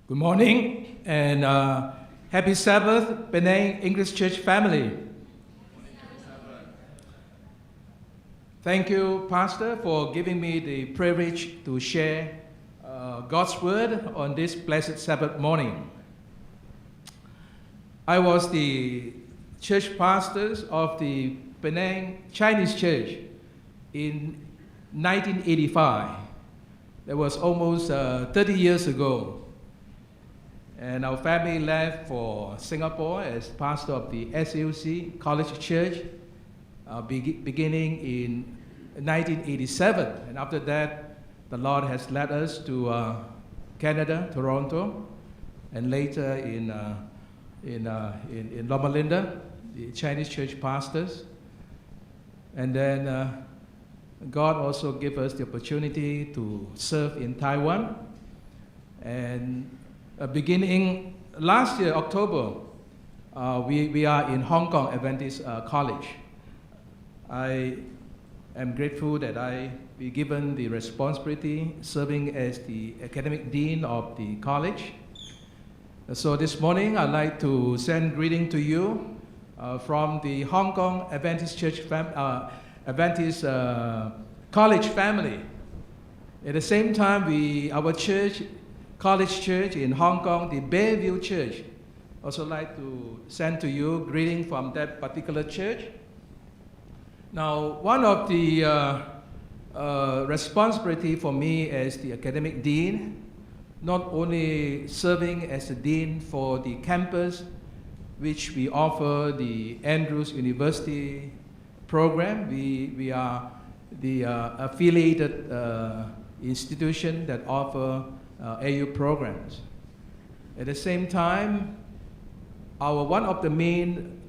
Good morning and happy Sabbath, Penang English Church family. Thank you, Pastor, for giving me the privilege to share God's Word on this blessed Sabbath morning. I was the church pastor of the Penang Chinese Church in 1985. That was almost 30 years ago. And our family left for Singapore as pastor of the SUC College Church beginning in 1987. And after that, the Lord has led us to Canada, Toronto, and later in Loma Linda, the Chinese church pastors. And then God also gave us the opportunity to serve in Taiwan. And beginning last year, October, we are in Hong Kong Adventist College. I am grateful that I be given the responsibility serving as the academic dean of the college. So this morning, I'd like to send greeting to you from the Hong Kong Adventist Church Adventist College family. At the same time, our church, College Church in Hong Kong, the Bayview Church, also like to send to you greeting from that particular church. Now, one of the responsibility for me as the academic dean, not only serving as the dean for the campus, which we offer the Andrews University program. We are the affiliated institution that offer AU programs. At the same time, one of the main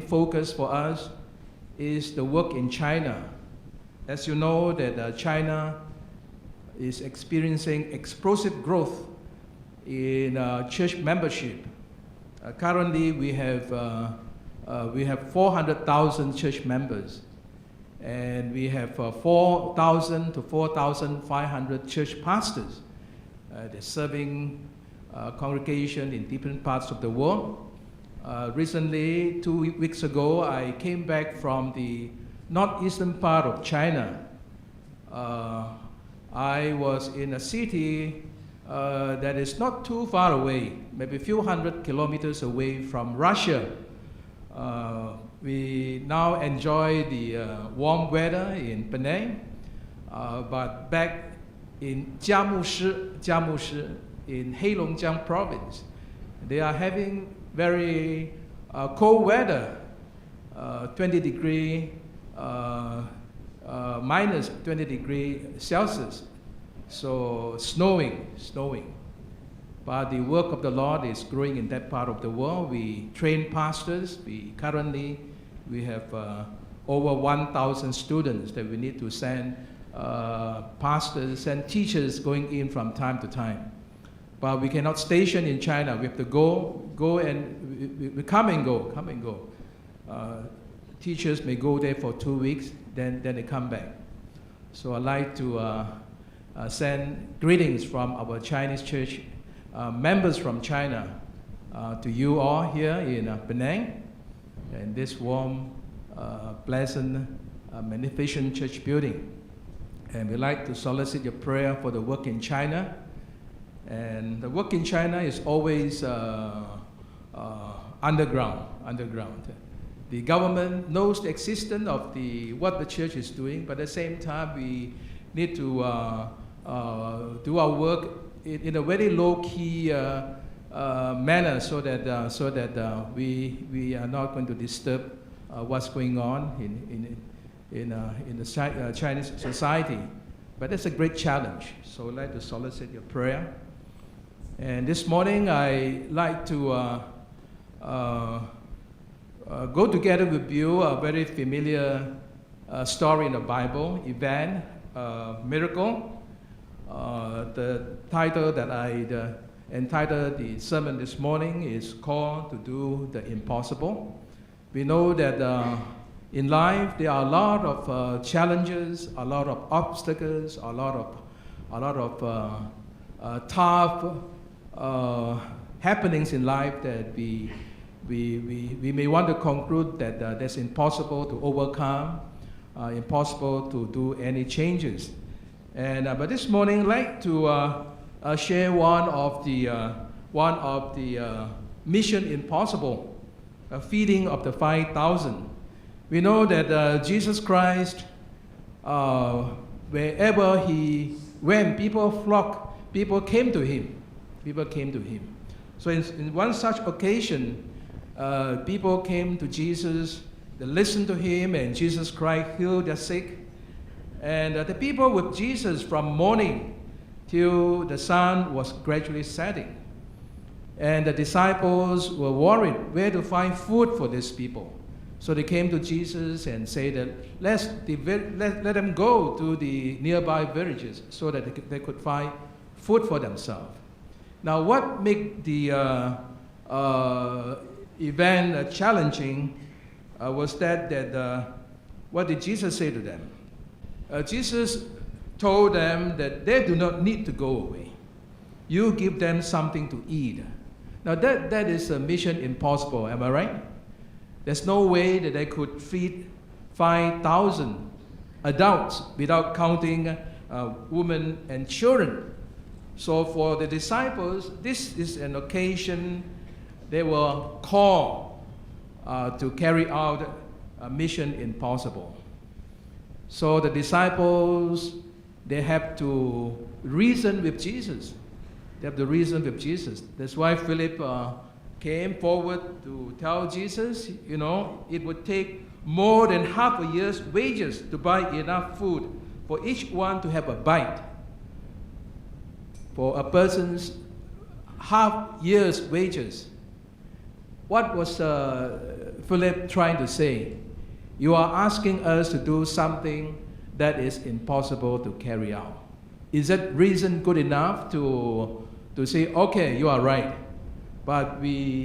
focus for us is the work in China. As you know, that China is experiencing explosive growth in church membership. Currently, we have 400,000 church members, and we have 4,000 to 4,500 church pastors. They're serving congregation in different parts of the world. Recently, 2 weeks ago, I came back from the northeastern part of China. I was in a city that is not too far away, maybe a few hundred kilometers away from Russia. We now enjoy the warm weather in Penang, but back in Jiamushi in Heilongjiang province, they are having very cold weather, 20 degree, minus 20 degree Celsius, so snowing. But the work of the Lord is growing in that part of the world. We train pastors. We have over 1,000 students that we need to send pastors and teachers going in from time to time. But we cannot station in China. We have to go and we come and go. Teachers may go there for 2 weeks, then they come back. So I'd like to send greetings from our Chinese church members from China to you all here in Penang, in this warm, pleasant, magnificent church building. And we'd like to solicit your prayer for the work in China. And the work in China is always underground. The government knows the existence of what the church is doing, but at the same time, we need to do our work in a very low-key manner, so that we are not going to disturb what's going on in the Chinese society. But that's a great challenge. So I'd like to solicit your prayer. And this morning, I'd like to go together with you a very familiar story in the Bible, event, miracle. The title that I entitled the sermon this morning is called To Do the Impossible. We know that in life there are a lot of challenges, a lot of obstacles, a lot of tough happenings in life that we may want to conclude that that's impossible to overcome, impossible to do any changes. But this morning, I'd like to share one of the Mission Impossible, feeding of the 5,000. We know that Jesus Christ, wherever he went, people flocked, people came to him. So in one such occasion, people came to Jesus, they listened to him, and Jesus Christ healed the sick. And the people with Jesus from morning till the sun was gradually setting. And the disciples were worried where to find food for these people. So they came to Jesus and said that let them go to the nearby villages so that they could find food for themselves. Now, what made the event challenging was that what did Jesus say to them? Jesus told them that they do not need to go away. You give them something to eat. Now that is a mission impossible, am I right? There's no way that they could feed 5,000 adults without counting women and children. So for the disciples, this is an occasion they were called to carry out a mission impossible. So the disciples, they have to reason with Jesus. They have to reason with Jesus. That's why Philip came forward to tell Jesus, it would take more than half a year's wages to buy enough food for each one to have a bite. For a person's half year's wages. What was Philip trying to say? You are asking us to do something that is impossible to carry out. Is that reason good enough to say, okay, you are right? But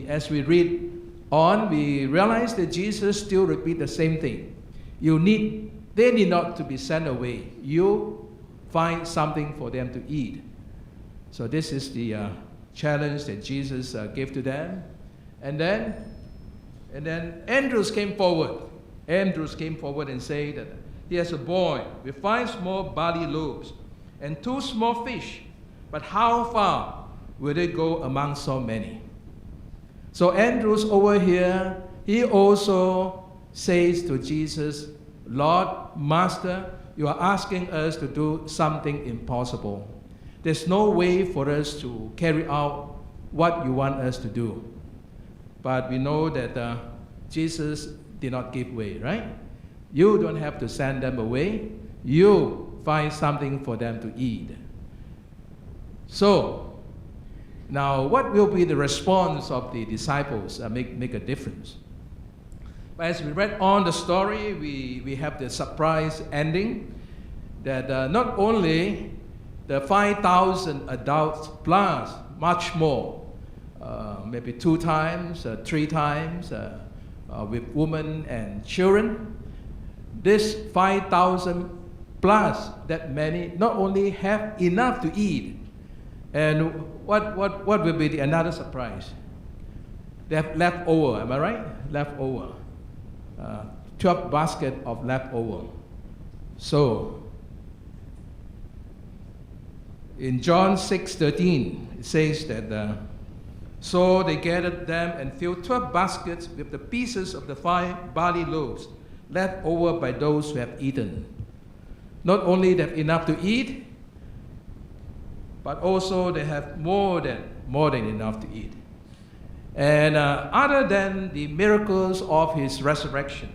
as we read on, we realize that Jesus still repeats the same thing. They need not to be sent away. You find something for them to eat. So this is the challenge that Jesus gave to them. And then Andrews came forward. Andrews came forward and said that he has a boy with 5 small barley loaves and 2 small fish. But how far will they go among so many? So Andrews over here, he also says to Jesus, Lord, Master, you are asking us to do something impossible. There's no way for us to carry out what you want us to do. But we know that Jesus did not give way, right? You don't have to send them away. You find something for them to eat. So, now what will be the response of the disciples make a difference? But as we read on the story, we have the surprise ending that not only the 5,000 adults plus much more, maybe 2 times, 3 times, with women and children. This 5,000 plus that many not only have enough to eat, and what will be another surprise? They have leftover, am I right? Leftover. 12 baskets of leftover. So, in John 6:13, it says that, so they gathered them and filled 12 baskets with the pieces of the 5 barley loaves left over by those who have eaten. Not only they have enough to eat, but also they have more than enough to eat. And other than the miracles of his resurrection,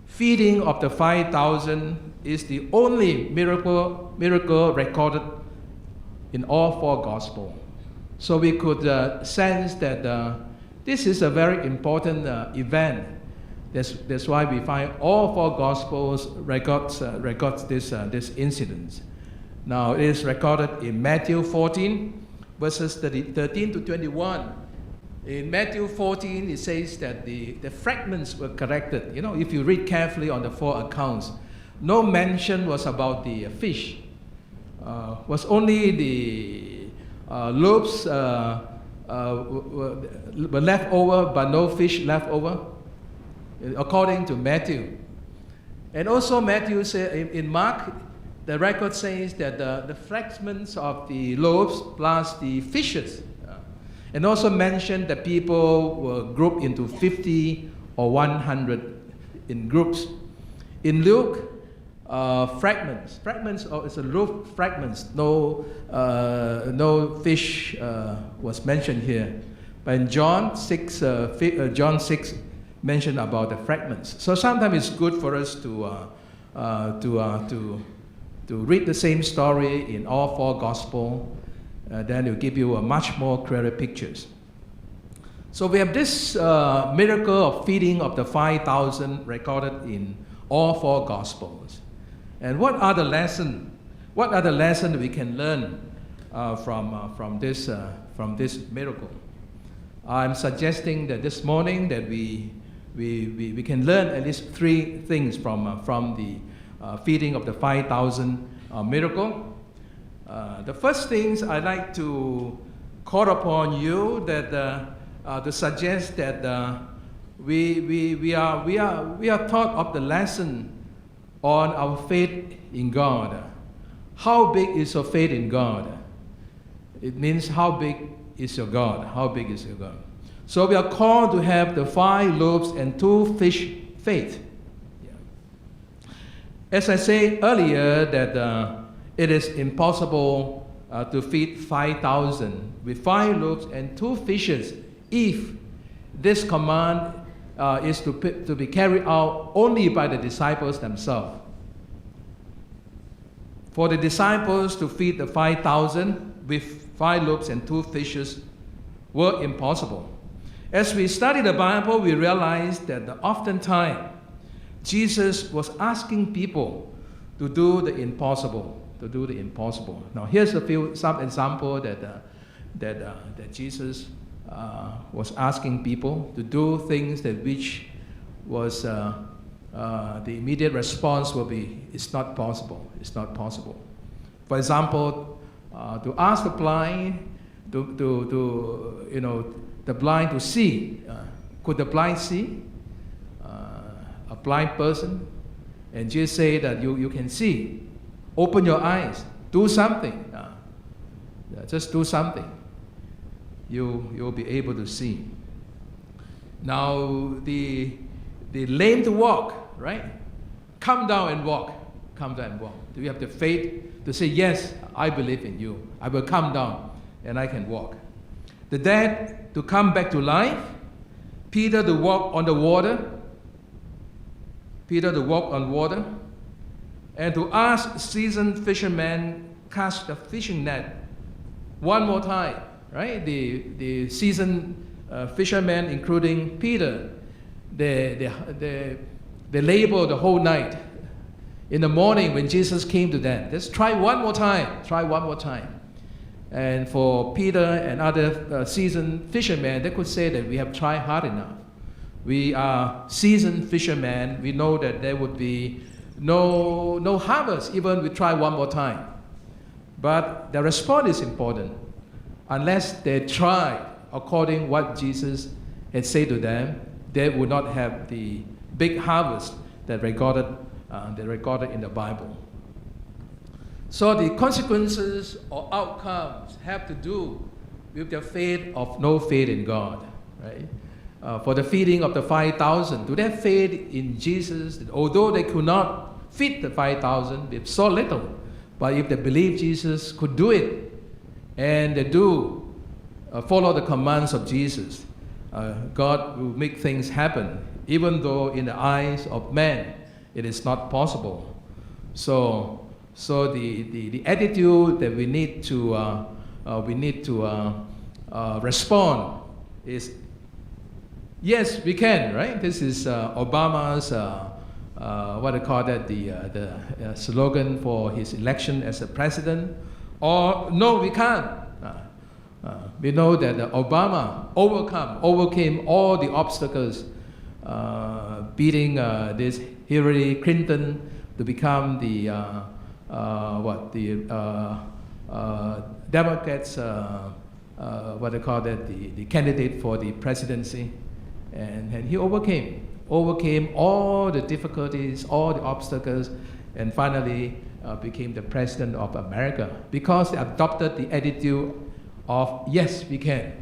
feeding of the 5,000 is the only miracle recorded in all 4 Gospels. So we could sense that this is a very important event. That's why we find all 4 Gospels records this incident. Now it is recorded in Matthew 14, verses 13 to 21. In Matthew 14, it says that the fragments were collected. If you read carefully on the 4 accounts, no mention was about the fish. Was only the loaves were left over, but no fish left over, according to Matthew. And also Matthew said in Mark, the record says that the fragments of the loaves plus the fishes, and also mentioned that people were grouped into 50 or 100 in groups. In Luke, fragments it's a loaf fragments. No fish was mentioned here. But in John 6 mentioned about the fragments. So sometimes it's good for us to read the same story in all four Gospels. Then it will give you a much more clearer pictures. So we have this miracle of feeding of the 5,000 recorded in all four Gospels. And what are the lessons? What are the lessons we can learn from this miracle? I'm suggesting that this morning that we can learn at least three things from the feeding of the 5,000 miracle. The first things I'd like to call upon you that to suggest that we are taught of the lesson on our faith in God. How big is your faith in God? It means how big is your God? How big is your God? So we are called to have the 5 loaves and 2 fish faith. Yeah. As I said earlier, that it is impossible to feed 5,000 with 5 loaves and 2 fishes if this command is to be carried out only by the disciples themselves. For the disciples to feed the 5,000 with 5 loaves and 2 fishes were impossible. As we study the Bible, we realize that oftentimes Jesus was asking people to do the impossible. Now, here's some example that Jesus was asking people to do things that which was the immediate response will be, it's not possible. For example, to ask the blind the blind to see. Could the blind see? A blind person, and Jesus say that you can see. Open your eyes. Do something. Just do something. You'll be able to see. Now the lame to walk, right? Come down and walk. Do you have the faith to say, yes, I believe in you. I will come down and I can walk. The dead to come back to life. Peter to walk on the water. And to ask seasoned fishermen cast the fishing net one more time, right? The seasoned fishermen, including Peter, they labor the whole night. In the morning, when Jesus came to them, let's try one more time. And for Peter and other seasoned fishermen, they could say that we have tried hard enough. We are seasoned fishermen. We know that there would be no harvest, even we try one more time. But the response is important. Unless they try according what Jesus had said to them, they would not have the big harvest that recorded in the Bible. So the consequences or outcomes have to do with the faith of no faith in God, right? For the feeding of the 5,000, do they have faith in Jesus? Although they could not feed the 5,000 with so little, but if they believe Jesus could do it, and they do follow the commands of Jesus, God will make things happen, even though in the eyes of man it is not possible. So the attitude that we need to respond is, yes, we can, right? This is Obama's what they call that, the slogan for his election as a president. Or no, we can't. We know that Obama overcame all the obstacles, beating this Hillary Clinton to become Democrats, what they call that, the candidate for the presidency, and he overcame all the difficulties, all the obstacles, and finally became the president of America because he adopted the attitude of yes we can,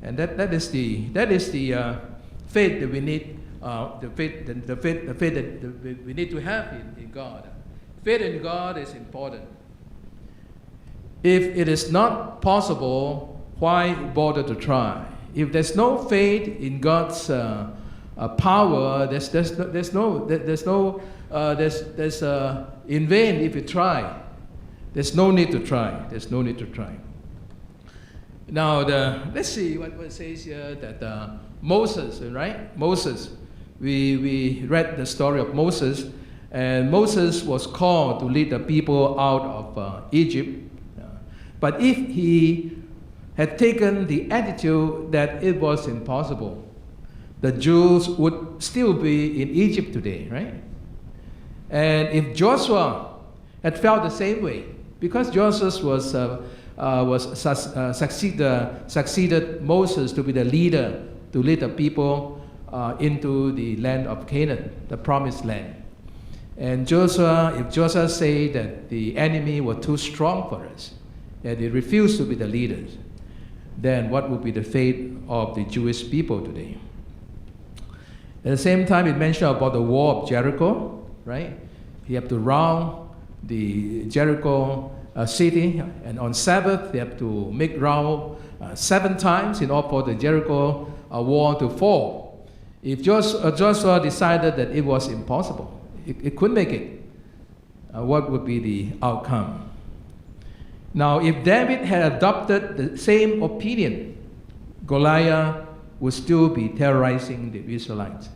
and that is the faith that we need, the faith that we need to have in God. Faith in God is important. If it is not possible, why bother to try? If there's no faith in God's power, there's in vain if you try. There's no need to try. Now let's see what it says here that Moses, right? Moses, we read the story of Moses, and Moses was called to lead the people out of Egypt. But if he had taken the attitude that it was impossible, the Jews would still be in Egypt today, right? And if Joshua had felt the same way, because Joshua succeeded Moses to be the leader, to lead the people into the land of Canaan, the promised land. And if Joshua said that the enemy was too strong for us, that they refused to be the leaders, then what would be the fate of the Jewish people today? At the same time, it mentioned about the wall of Jericho, right? You have to round the Jericho city, and on Sabbath, they have to make round 7 times in order for the Jericho wall to fall. If Joshua decided that it was impossible, it couldn't make it, what would be the outcome? Now, if David had adopted the same opinion, Goliath would still be terrorizing the Israelites.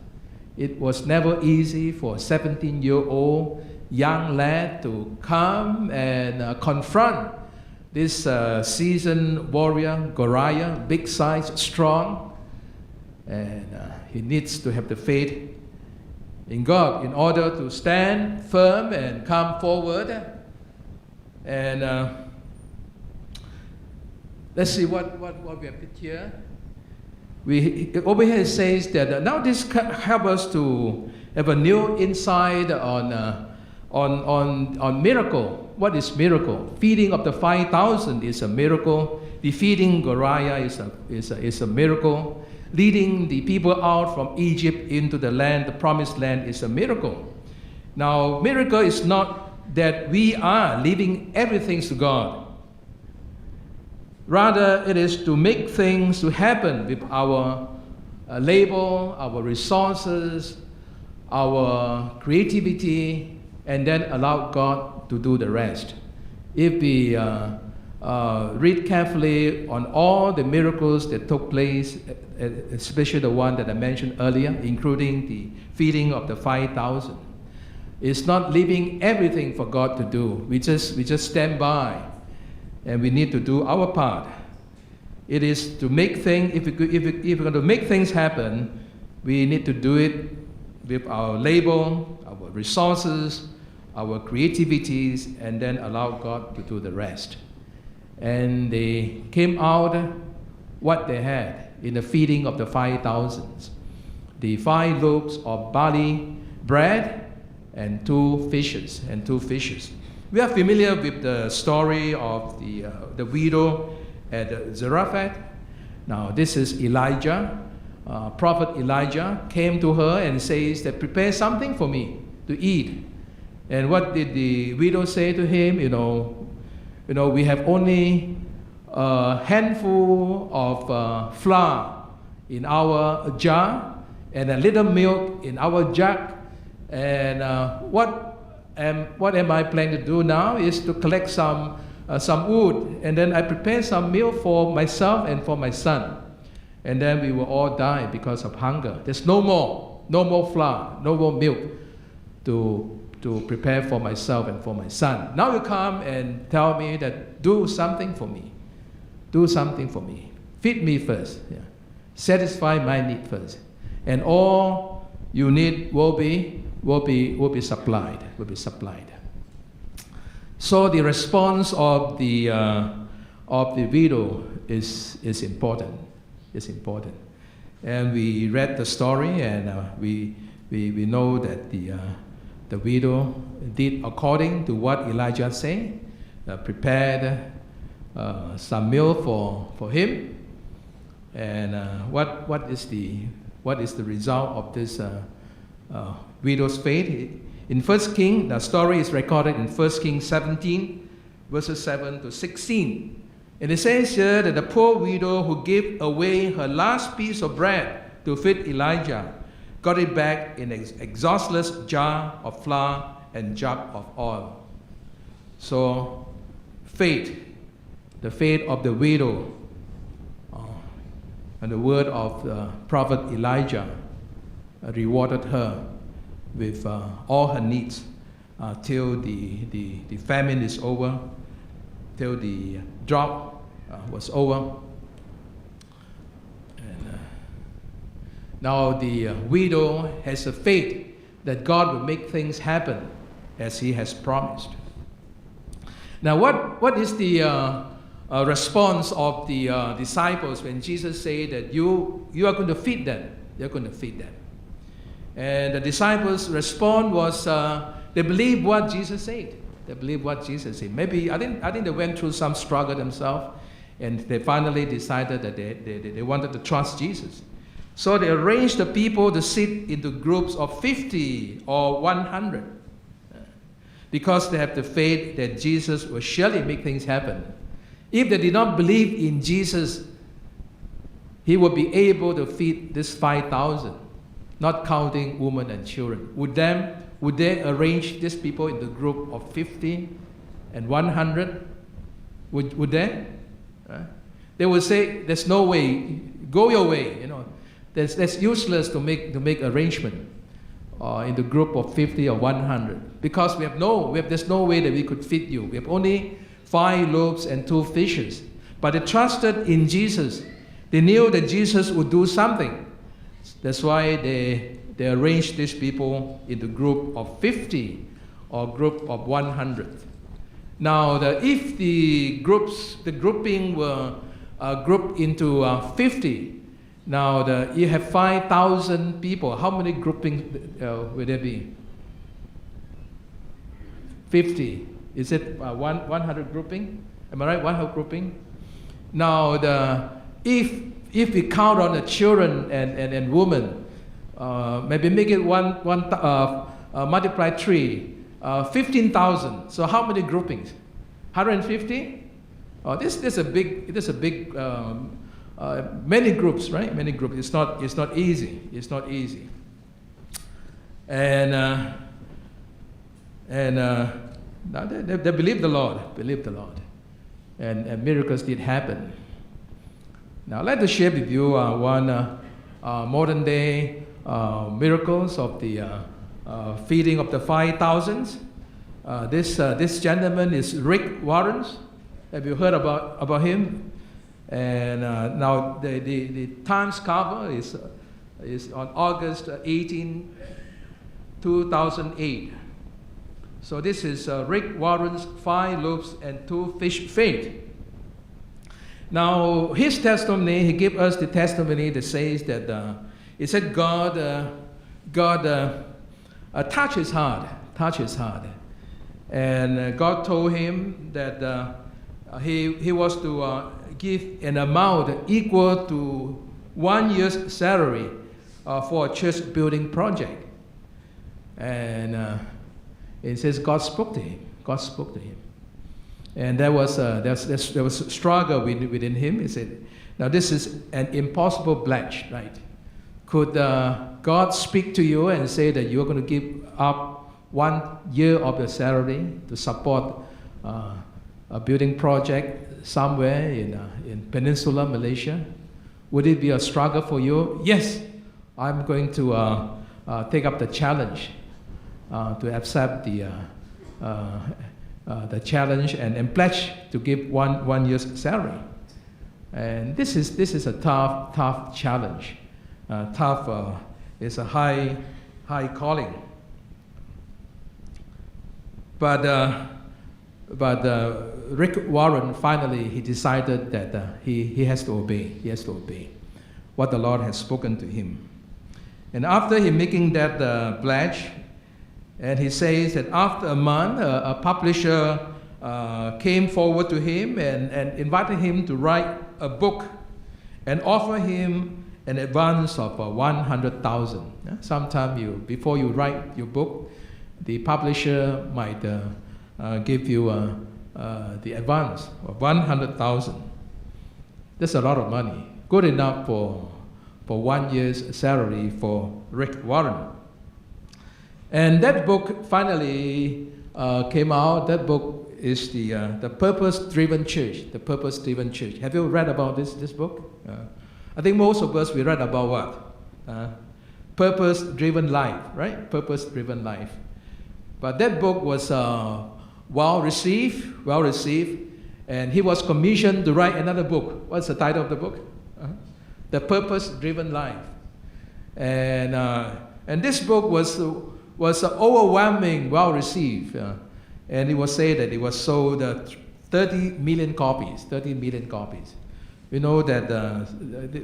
It was never easy for a 17-year-old young lad to come and confront this seasoned warrior, Goliath, big size, strong, and he needs to have the faith in God in order to stand firm and come forward. And let's see what we have put here. Over here it says that now this helps us to have a new insight on miracle. What is miracle? Feeding of the 5,000 is a miracle. Defeating Goliath is a miracle. Leading the people out from Egypt into the land, the promised land, is a miracle. Now, miracle is not that we are leaving everything to God. Rather, it is to make things to happen with our labor, our resources, our creativity, and then allow God to do the rest. If we read carefully on all the miracles that took place, especially the one that I mentioned earlier, including the feeding of the 5,000, it's not leaving everything for God to do. We just stand by. And we need to do our part. It is to make things, if we're going to make things happen, we need to do it with our labor, our resources, our creativities, and then allow God to do the rest. And they came out what they had in the feeding of the 5,000. The 5 loaves of barley bread and 2 fishes. We are familiar with the story of the widow at Zarephath. Now, this is Elijah. Prophet Elijah came to her and says that prepare something for me to eat. And what did the widow say to him? You know, we have only a handful of flour in our jar and a little milk in our jug. And what am I planning to do now is to collect some wood, and then I prepare some meal for myself and for my son. And then we will all die because of hunger. There's no more flour, no more milk to prepare for myself and for my son. Now you come and tell me that do something for me. Feed me first. Yeah. Satisfy my need first. And all you need will be supplied. So the response of the widow is important. It's important. And we read the story, and we know that the widow did according to what Elijah said, prepared some meal for him. And what is the result of this widow's faith? In 1 King, the story is recorded in 1 Kings 17, verses 7 to 16. And it says here that the poor widow who gave away her last piece of bread to feed Elijah got it back in an exhaustless jar of flour and jug of oil. So faith, the faith of the widow, and the word of the prophet Elijah rewarded her with all her needs till the famine is over, till the drought was over. And now the widow has a faith that God will make things happen as He has promised. Now what is the response of the disciples when Jesus said that you are going to feed them? You're going to feed them. And the disciples' response was they believed what Jesus said. They believed what Jesus said. Maybe I think they went through some struggle themselves, and they finally decided that they wanted to trust Jesus. So they arranged the people to sit into groups of 50 or 100, because they have the faith that Jesus will surely make things happen. If they did not believe in Jesus, He would be able to feed this 5,000, not counting women and children. Would they arrange these people in the group of 50 and 100? Would they? They would say, "There's no way. Go your way." That's useless to make arrangement in the group of 50 or 100, because there's no way that we could feed you. We have only 5 loaves and 2 fishes. But they trusted in Jesus. They knew that Jesus would do something. That's why they arranged these people in the group of 50 or group of 100. Now, if the grouping were grouped into 50, now you have 5,000 people. How many groupings would there be? 50. Is it 100 grouping? Am I right? 100 grouping. Now, if we count on the children and women, maybe make it multiply 3, 15,000. So how many groupings? 150? Oh, this is a big. Many groups, right? Many groups. It's not easy. It's not easy. And they believed the Lord. And miracles did happen. Now, I'd like to share with you one modern day miracles of the feeding of the 5,000. This gentleman is Rick Warren. Have you heard about him? And now the Times cover is on August 18, 2008. So this is Rick Warren's 5 loaves and 2 fish faith. Now his testimony, he gave us the testimony that says that he said God touched his heart, and God told him that he was to give an amount equal to 1 year's salary for a church building project. And it says God spoke to him. And there was a struggle within him. He said, now this is an impossible pledge, right? Could God speak to you and say that you're going to give up 1 year of your salary to support a building project somewhere in Peninsula, Malaysia? Would it be a struggle for you? Yes, I'm going to take up the challenge, to accept the challenge and pledge to give one year's salary. And this is a tough challenge. It's a high calling. But But Rick Warren, finally, he decided that he has to obey. He has to obey what the Lord has spoken to him. And after he making that pledge, and he says that after a month, a publisher came forward to him and invited him to write a book and offer him an advance of 100,000. Sometime before you write your book, the publisher might give you the advance of 100,000. That's a lot of money. Good enough for 1 year's salary for Rick Warren. And that book finally came out. That book is the Purpose-Driven Church. The Purpose-Driven Church. Have you read about this book? I think most of us, we read about what? Purpose-Driven Life, right? Purpose-Driven Life. But that book was well received, and he was commissioned to write another book. What's the title of the book? The Purpose-Driven Life. And this book was overwhelming, well received, and it was said that it was sold 30 million copies. 30 million copies. We know that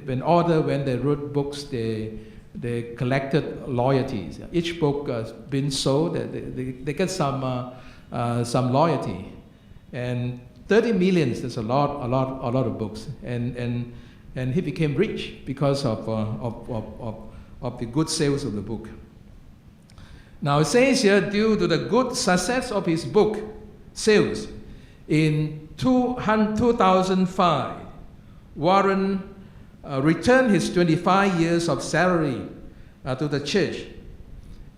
when they wrote books, they collected royalties. Each book has been sold, they get some loyalty, and 30 millions. That's a lot of books, and he became rich because of the good sales of the book. Now it says here, due to the good success of his book sales, in 2005, Warren returned his 25 years of salary to the church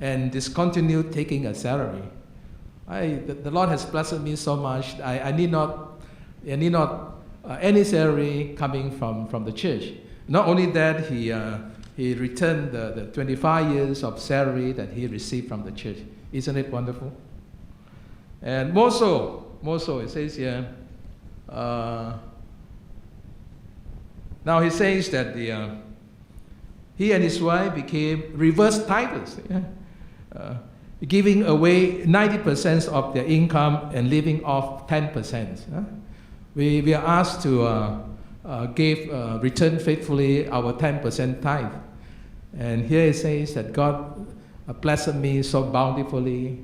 and discontinued taking a salary. The Lord has blessed me so much. I need not any salary coming from the church. Not only that, he returned the 25 years of salary that he received from the church. Isn't it wonderful? And more so, it says here, now he says that he and his wife became reverse tithers, giving away 90% of their income and living off 10%. We are asked to return faithfully our 10% tithe. And here it says that God blessed me so bountifully.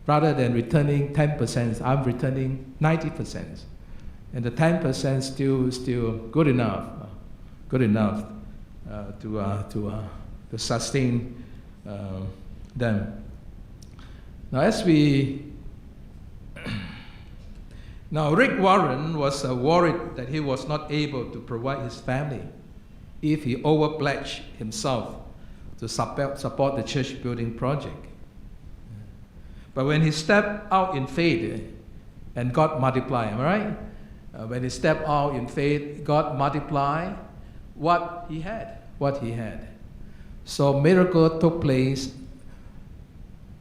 Rather than returning 10%, I'm returning 90%. And the 10% still good enough to sustain them. Now, Rick Warren was worried that he was not able to provide his family if he overpledged himself to support the church building project. But when he stepped out in faith, and God multiplied, am I right? When he stepped out in faith, God multiplied what he had. So miracle took place.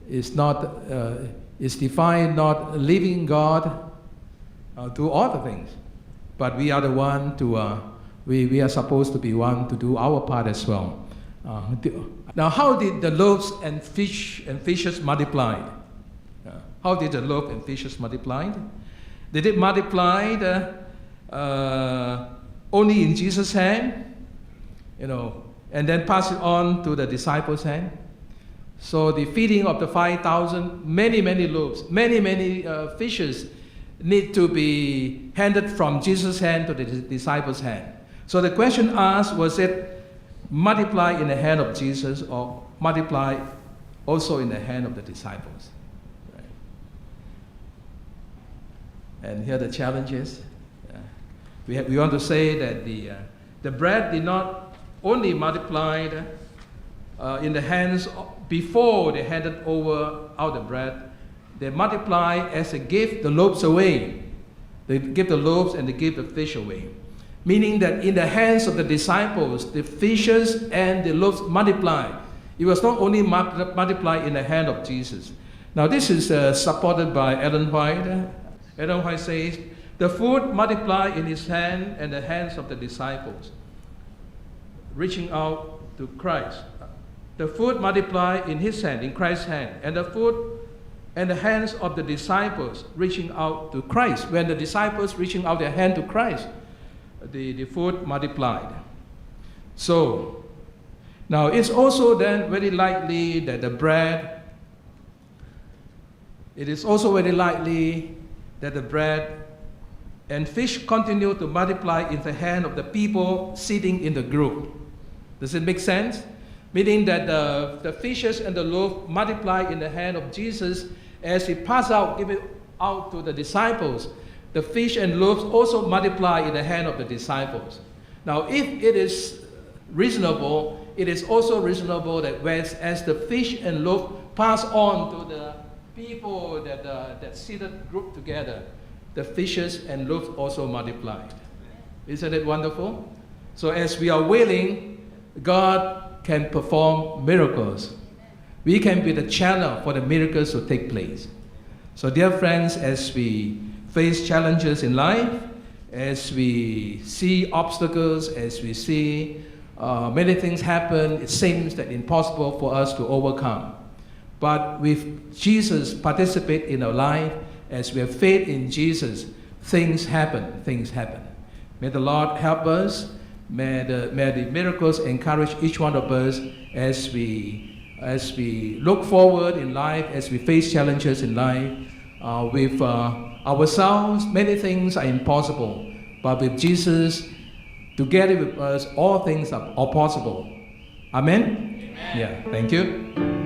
Is defined not living God do all the things, but we are the one we are supposed to be one to do our part as well. Now, how did the loaves and fishes multiplied? How did the loaves and fishes multiplied? Did it multiply only in Jesus' hand, and then pass it on to the disciples' hand? So the feeding of the 5,000, many loaves, many fishes need to be handed from Jesus' hand to the disciples' hand. So the question asked, was it multiply in the hand of Jesus or multiply also in the hand of the disciples? Right. And here the challenge is, we want to say that the bread did not only multiply in the hands before they handed out the bread. They multiply as they give the loaves away. They give the loaves and they give the fish away. Meaning that in the hands of the disciples, the fishes and the loaves multiplied. It was not only multiplied in the hand of Jesus. Now this is supported by Ellen White. Ellen White says, the food multiplied in his hand and the hands of the disciples, reaching out to Christ. The food multiplied in his hand, in Christ's hand, and the food and the hands of the disciples reaching out to Christ. When the disciples reaching out their hand to Christ, the food multiplied. So, now it's also then very likely that the bread and fish continue to multiply in the hand of the people sitting in the group. Does it make sense? Meaning that the fishes and the loaf multiply in the hand of Jesus as he passed out, give it out to the disciples. The fish and loaves also multiply in the hand of the disciples. Now, if it is reasonable, it is also reasonable that as the fish and loaf pass on to the people that seated group together, the fishes and loaves also multiplied. Isn't it wonderful? So as we are willing, God can perform miracles. We can be the channel for the miracles to take place. So dear friends, as we face challenges in life, as we see obstacles, as we see many things happen, it seems that impossible for us to overcome. But with Jesus participate in our life, as we have faith in Jesus, things happen. May the Lord help us. May the miracles encourage each one of us as we look forward in life, as we face challenges in life. With ourselves, many things are impossible, but with Jesus together with us, all things are possible. Amen? Amen. Yeah, thank you.